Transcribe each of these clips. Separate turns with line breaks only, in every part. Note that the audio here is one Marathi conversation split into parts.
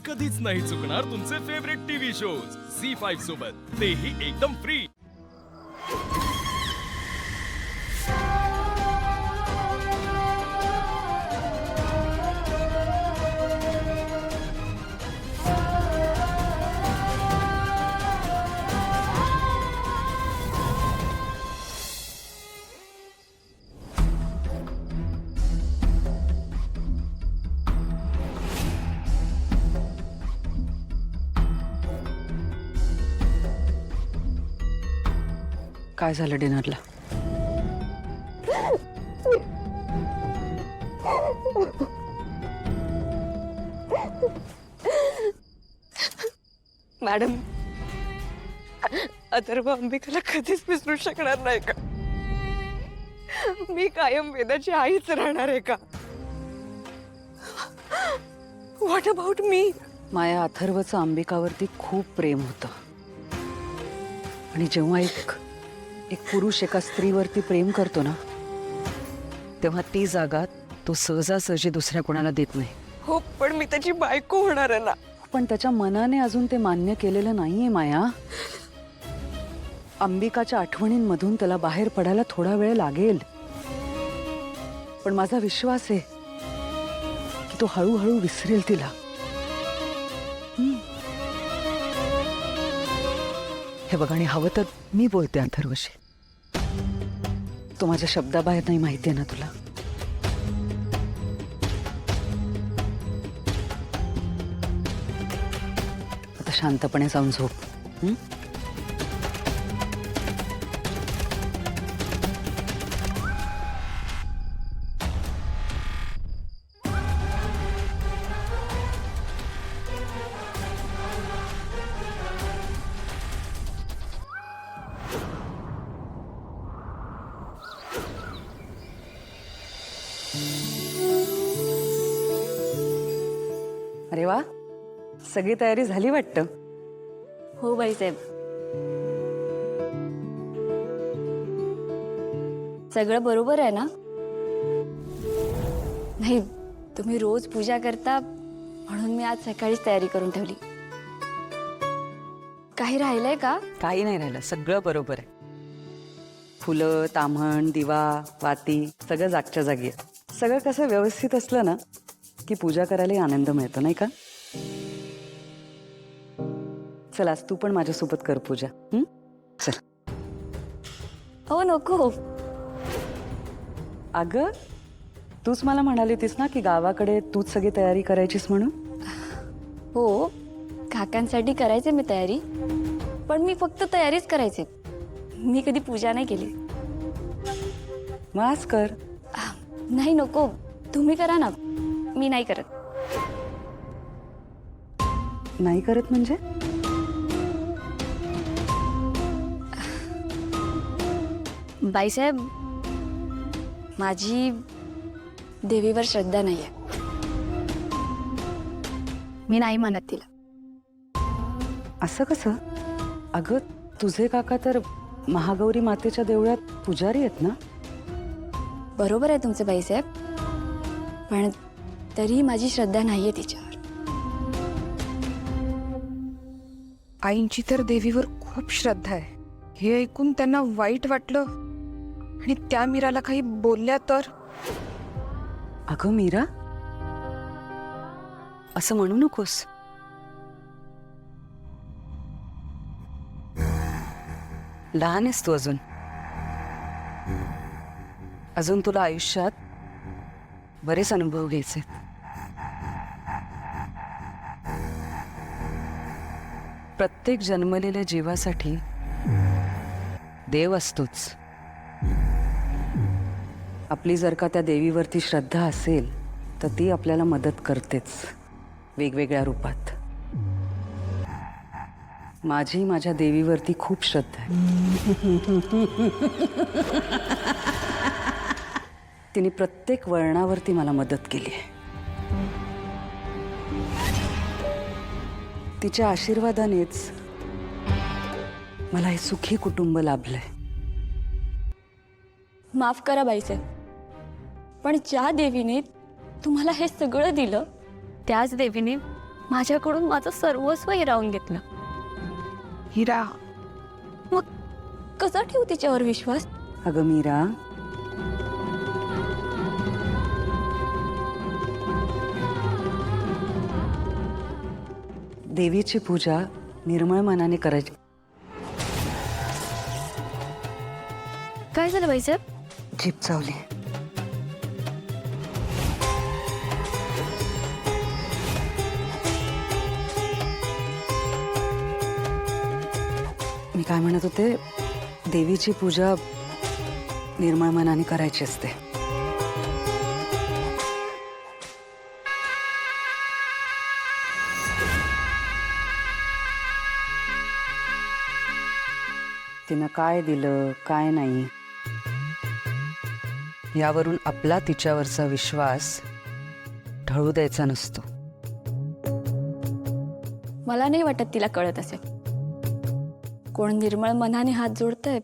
कधीच नाही चुकणार तुमचे फेवरेट टीव्ही शोज झी5 सोबत, तेही एकदम फ्री।
काय झालं डिनरला?
मॅडम, अथर्व अंबिकाला कधीच विसरू शकणार नाही का? मी कायम वेदाची आईच राहणार आहे का? What about me?
माया, अथर्वचं अंबिकावरती खूप प्रेम होतं आणि जेव्हा एक पुरुष एका स्त्रीवरती प्रेम करतो ना, तेव्हा ती जागा तो सहजासहजी दुसऱ्या कोणाला देत नाही।
हो, पण मी त्याची बायको होणार आहे ना।
पण त्याच्या मनाने अजून ते मान्य केलेलं नाहीये माया। अंबिकाच्या आठवणींमधून त्याला बाहेर पडायला थोडा वेळ लागेल, पण माझा विश्वास आहे की तो हळूहळू विसरेल तिला। हे बघ, आणि हवं तर मी बोलते अथर्वशी, तो माझ्या शब्दाबाहेर नाही, माहितीये ना तुला। आता शांतपणे जाऊन झोप। अरे वा, सगळी तयारी झाली वाटतं।
हो बाईसाहेब, सगळं बरोबर आहे ना? नाही, तुम्ही रोज पूजा करता म्हणून मी आज सकाळीच तयारी करून ठेवली। काही राहिलंय का?
काही नाही राहिलं, सगळं बरोबर आहे। फुलं, ताम्हण, दिवा, वाती सगळं जागच्या जागी आहे। सगळं कसं व्यवस्थित असलं ना की पूजा करायलाही आनंद मिळतो, नाही का? चल, आज तू पण माझ्यासोबत कर पूजा। चल।
हो, नको।
अगं, तूच मला म्हणाली होतीस ना की गावाकडे तूच सगळी तयारी करायचीस म्हणून।
हो, काकांसाठी करायचे मी तयारी, पण मी फक्त तयारीच करायचे, मी कधी पूजा नाही केली।
मग आज कर।
नाही, नको, तुम्ही करा ना, मी नाही करत।
नाही करत म्हणजे?
बाईसाहेब, माझी देवीवर श्रद्धा नाहीये, मी नाही म्हणत तिला।
असं कसं? अगं, तुझे काका तर महागौरी मातेच्या देवळात पुजारी आहेत ना?
बरोबर आहे तुमचे बाईसाहेब, पण तरी माझी श्रद्धा नाहीये तिच्यावर।
आईंची तर देवीवर खूप श्रद्धा आहे। हे ऐकून त्यांना वाईट वाटलं आणि त्या मीराला काही बोलल्या तर?
अगं मीरा, असं म्हणू नकोस। लहान आहेस तू अजून, अजून तुला आयुष्यात बरेच अनुभव घ्यायचे। प्रत्येक जन्मलेल्या जीवासाठी देव असतोच। आपली जर का त्या देवीवरती श्रद्धा असेल तर ती आपल्याला मदत करतेच, वेगवेगळ्या रूपात। माझी माझ्या देवीवरती खूप श्रद्धा आहे। तिने प्रत्येक वळणावरती मला मदत केली आहे। तिच्या आशीर्वादानेच मला हे सुखी कुटुंब लाभलंय।
माफ करा बाईसाहेब, पण ज्या देवीने तुम्हाला हे सगळं दिलं त्याच देवीने माझ्याकडून माझं सर्वस्व हिरावून घेतलं.
हिरा,
मग कसा ठेवू तिच्यावर विश्वास?
अगं मीरा, देवीची पूजा निर्मळ मनाने करायची.
काय झालं बाईसाहेब?
जीभ चावली. मी काय म्हणत होते, देवीची पूजा निर्मळ मनाने करायची असते. तिनं काय दिलं काय नाही यावरून आपला तिच्यावरचा विश्वास ढळू द्यायचा नसतो.
मला नाही वाटत तिला कळत असेल कोण निर्मळ मनाने हात जोडतंय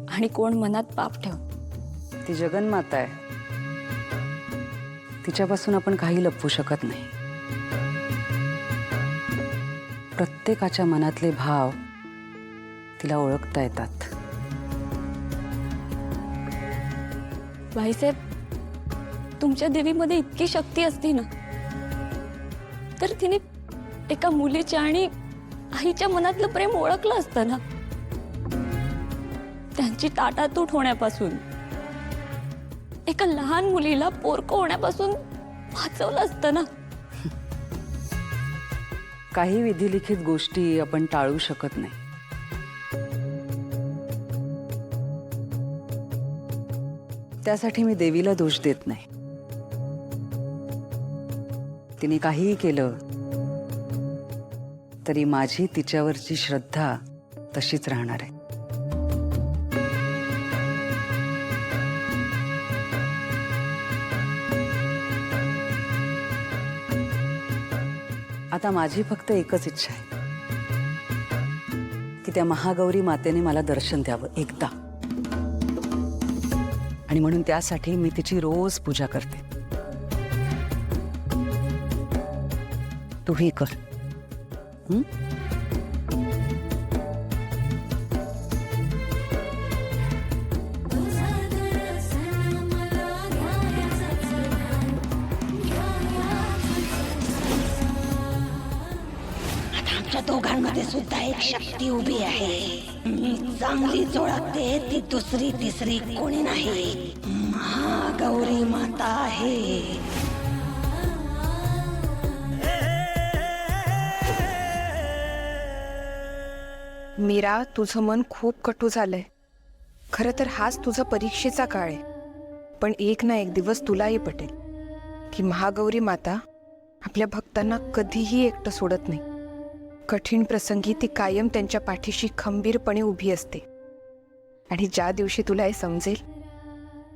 आणि कोण मनात पाप ठेव.
ती जगन्माता आहे, तिच्यापासून आपण काही लपवू शकत नाही. प्रत्येकाच्या मनातले भाव तिला ओळखता येतात.
भाईसाहेब, तुमच्या देवीमध्ये इतकी शक्ती असती ना, तर तिने एका मुलीच्या आणि आईच्या मनातलं प्रेम ओळखलं असतं ना. त्यांची ताटातूट होण्यापासून, एका लहान मुलीला पोरकं होण्यापासून वाचवलं असतं ना.
काही विधिलिखित गोष्टी आपण टाळू शकत नाही. त्यासाठी मी देवीला दोष देत नाही. तिने काहीही केलं तरी माझी तिच्यावरची श्रद्धा तशीच राहणार आहे. आता माझी फक्त एकच इच्छा आहे की त्या महागौरी मातेने मला दर्शन द्यावं एकदा. आणि म्हणून त्यासाठी मी तिची रोज पूजा करते. तूही कर. हं?
आमच्या दोघांमध्ये सुद्धा एक शक्ती उभी आहे. मी चांगलीच ओळखते, ती दुसरी तिसरी कोणी नाही, महागौरी माता आहे.
मीरा, तुझं मन खूप कटू झालंय. खरं तर हाच तुझा परीक्षेचा काळ आहे. पण एक ना एक दिवस तुलाही पटेल की महागौरी माता आपल्या भक्तांना कधीही एकटं सोडत नाही. कठीण प्रसंगी ती कायम त्यांच्या पाठीशी खंबीरपणे उभी असते. आणि ज्या दिवशी तुला हे समजेल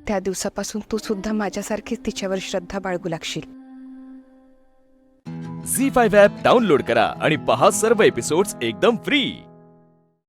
त्या दिवसापासून तू सुद्धा माझ्यासारखीच तिच्यावर श्रद्धा बाळगू लागशील.
झी 5 ॲप डाउनलोड करा आणि पहा सर्व एपिसोड्स एकदम फ्री.